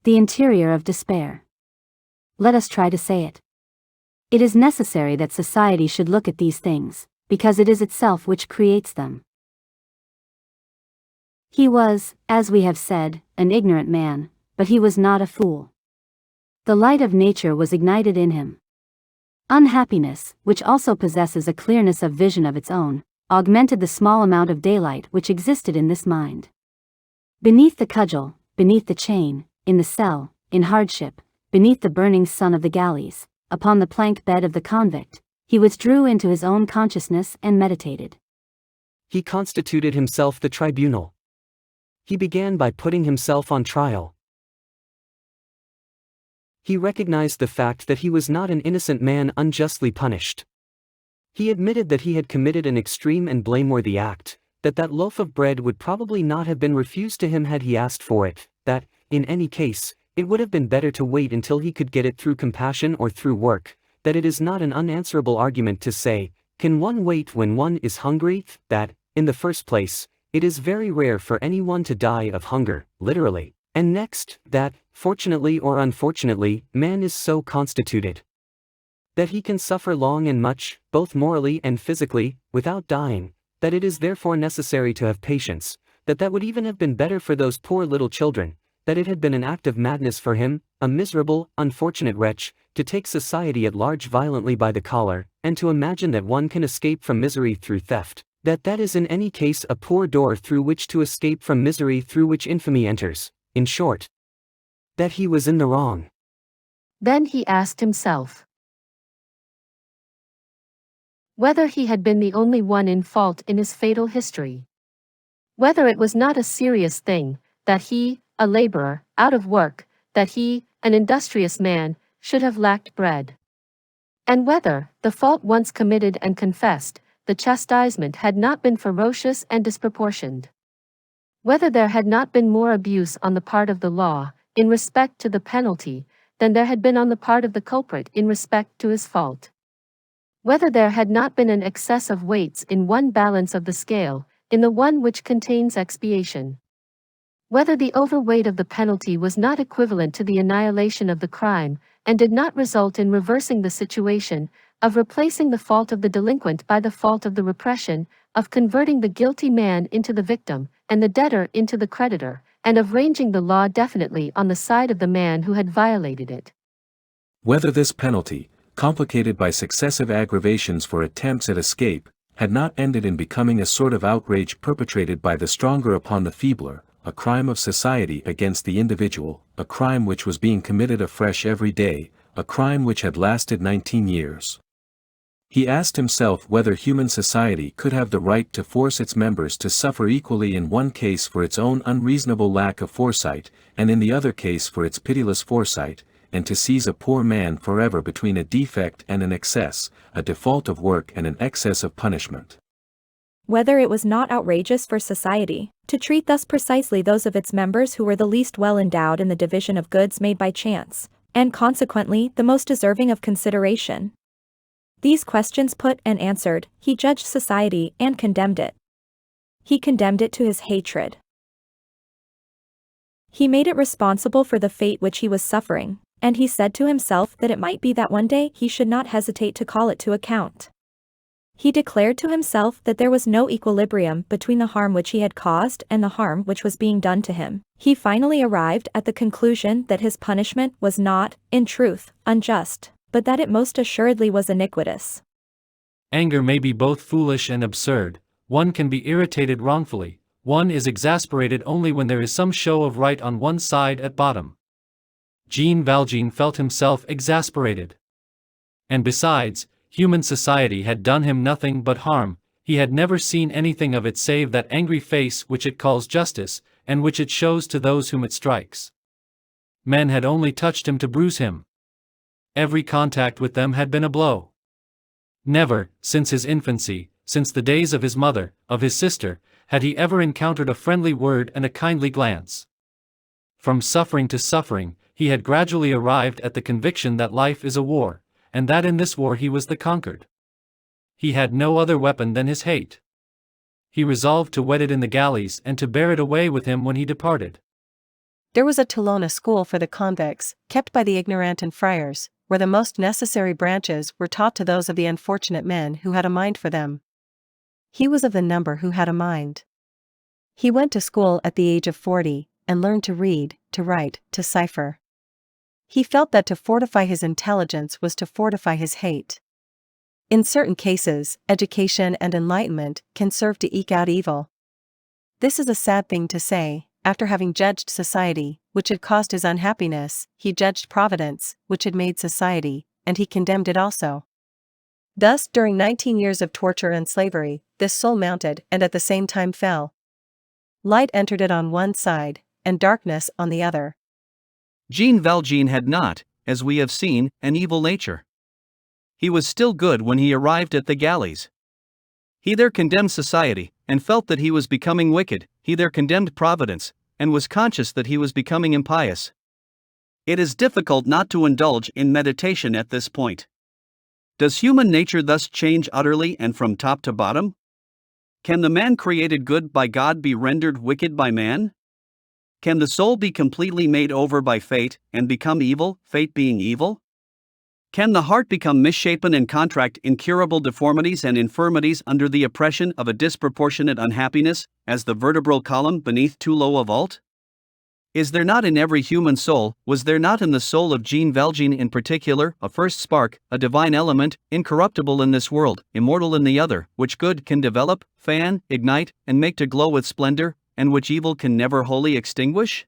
the interior of despair. Let us try to say it. It is necessary that society should look at these things, because it is itself which creates them. He was, as we have said, an ignorant man, but he was not a fool. The light of nature was ignited in him. Unhappiness, which also possesses a clearness of vision of its own, augmented the small amount of daylight which existed in this mind. Beneath the cudgel, beneath the chain, in the cell, in hardship, beneath the burning sun of the galleys, upon the plank bed of the convict, he withdrew into his own consciousness and meditated. He constituted himself the tribunal. He began by putting himself on trial. He recognized the fact that he was not an innocent man unjustly punished. He admitted that he had committed an extreme and blameworthy act, that loaf of bread would probably not have been refused to him had he asked for it, that, in any case, it would have been better to wait until he could get it through compassion or through work, that it is not an unanswerable argument to say, can one wait when one is hungry, that, in the first place, it is very rare for anyone to die of hunger, literally, and next, that, fortunately or unfortunately, man is so constituted that he can suffer long and much, both morally and physically, without dying, that it is therefore necessary to have patience, that would even have been better for those poor little children, that it had been an act of madness for him, a miserable, unfortunate wretch, to take society at large violently by the collar, and to imagine that one can escape from misery through theft, that is in any case a poor door through which to escape from misery through which infamy enters, in short, that he was in the wrong. Then he asked himself whether he had been the only one in fault in his fatal history. Whether it was not a serious thing, that he, a laborer, out of work, that he, an industrious man, should have lacked bread. And whether, the fault once committed and confessed, the chastisement had not been ferocious and disproportioned. Whether there had not been more abuse on the part of the law, in respect to the penalty, than there had been on the part of the culprit in respect to his fault. Whether there had not been an excess of weights in one balance of the scale, in the one which contains expiation. Whether the overweight of the penalty was not equivalent to the annihilation of the crime, and did not result in reversing the situation, of replacing the fault of the delinquent by the fault of the repression, of converting the guilty man into the victim, and the debtor into the creditor, and of ranging the law definitely on the side of the man who had violated it. Whether this penalty, complicated by successive aggravations for attempts at escape, had not ended in becoming a sort of outrage perpetrated by the stronger upon the feebler, a crime of society against the individual, a crime which was being committed afresh every day, a crime which had lasted 19 years. He asked himself whether human society could have the right to force its members to suffer equally in one case for its own unreasonable lack of foresight, and in the other case for its pitiless foresight, and to seize a poor man forever between a defect and an excess, a default of work and an excess of punishment. Whether it was not outrageous for society to treat thus precisely those of its members who were the least well endowed in the division of goods made by chance, and consequently the most deserving of consideration. These questions put and answered, he judged society and condemned it. He condemned it to his hatred. He made it responsible for the fate which he was suffering, and he said to himself that it might be that one day he should not hesitate to call it to account. He declared to himself that there was no equilibrium between the harm which he had caused and the harm which was being done to him. He finally arrived at the conclusion that his punishment was not, in truth, unjust, but that it most assuredly was iniquitous. Anger may be both foolish and absurd. One can be irritated wrongfully, one is exasperated only when there is some show of right on one side at bottom. Jean Valjean felt himself exasperated. And besides, human society had done him nothing but harm, he had never seen anything of it save that angry face which it calls justice, and which it shows to those whom it strikes. Men had only touched him to bruise him. Every contact with them had been a blow. Never, since his infancy, since the days of his mother, of his sister, had he ever encountered a friendly word and a kindly glance. From suffering to suffering, he had gradually arrived at the conviction that life is a war, and that in this war he was the conquered. He had no other weapon than his hate. He resolved to wet it in the galleys and to bear it away with him when he departed. There was at Toulon a school for the convicts, kept by the ignorant and friars, where the most necessary branches were taught to those of the unfortunate men who had a mind for them. He was of the number who had a mind. He went to school at the age of 40, and learned to read, to write, to cipher. He felt that to fortify his intelligence was to fortify his hate. In certain cases, education and enlightenment can serve to eke out evil. This is a sad thing to say. After having judged society, which had caused his unhappiness, he judged Providence, which had made society, and he condemned it also. Thus, during 19 years of torture and slavery, this soul mounted and at the same time fell. Light entered it on one side, and darkness on the other. Jean Valjean had not, as we have seen, an evil nature. He was still good when he arrived at the galleys. He there condemned society, and felt that he was becoming wicked. He there condemned Providence, and was conscious that he was becoming impious. It is difficult not to indulge in meditation at this point. Does human nature thus change utterly and from top to bottom? Can the man created good by God be rendered wicked by man? Can the soul be completely made over by fate, and become evil, fate being evil? Can the heart become misshapen and contract incurable deformities and infirmities under the oppression of a disproportionate unhappiness, as the vertebral column beneath too low a vault? Is there not in every human soul, was there not in the soul of Jean Valjean in particular, a first spark, a divine element, incorruptible in this world, immortal in the other, which good can develop, fan, ignite, and make to glow with splendor, and which evil can never wholly extinguish?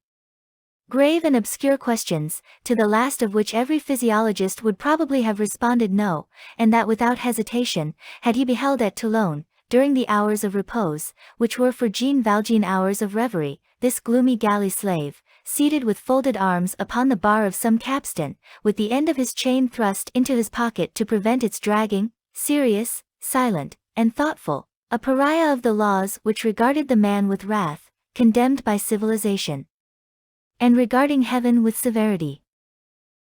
Grave and obscure questions, to the last of which every physiologist would probably have responded no, and that without hesitation, had he beheld at Toulon, during the hours of repose, which were for Jean Valjean hours of reverie, this gloomy galley slave, seated with folded arms upon the bar of some capstan, with the end of his chain thrust into his pocket to prevent its dragging, serious, silent, and thoughtful, a pariah of the laws which regarded the man with wrath, condemned by civilization, and regarding heaven with severity.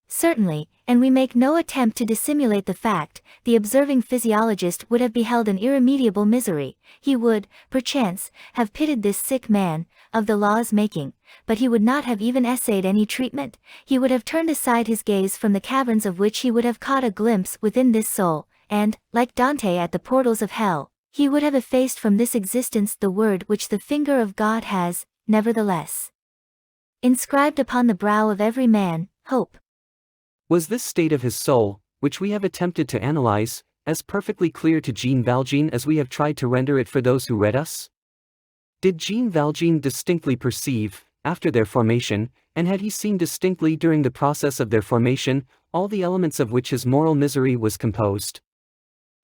Certainly, and we make no attempt to dissimulate the fact, the observing physiologist would have beheld an irremediable misery. He would, perchance, have pitied this sick man, of the law's making, but he would not have even essayed any treatment. He would have turned aside his gaze from the caverns of which he would have caught a glimpse within this soul, and, like Dante at the portals of hell, he would have effaced from this existence the word which the finger of God has, nevertheless, inscribed upon the brow of every man, hope. Was this state of his soul, which we have attempted to analyze, as perfectly clear to Jean Valjean as we have tried to render it for those who read us? Did Jean Valjean distinctly perceive, after their formation, and had he seen distinctly during the process of their formation, all the elements of which his moral misery was composed?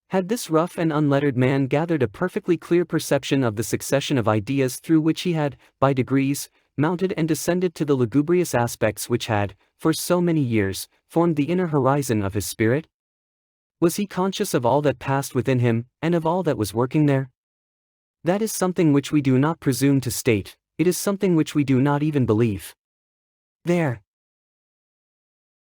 Had this rough and unlettered man gathered a perfectly clear perception of the succession of ideas through which he had, by degrees, mounted and descended to the lugubrious aspects which had, for so many years, formed the inner horizon of his spirit? Was he conscious of all that passed within him, and of all that was working there? That is something which we do not presume to state, it is something which we do not even believe. There,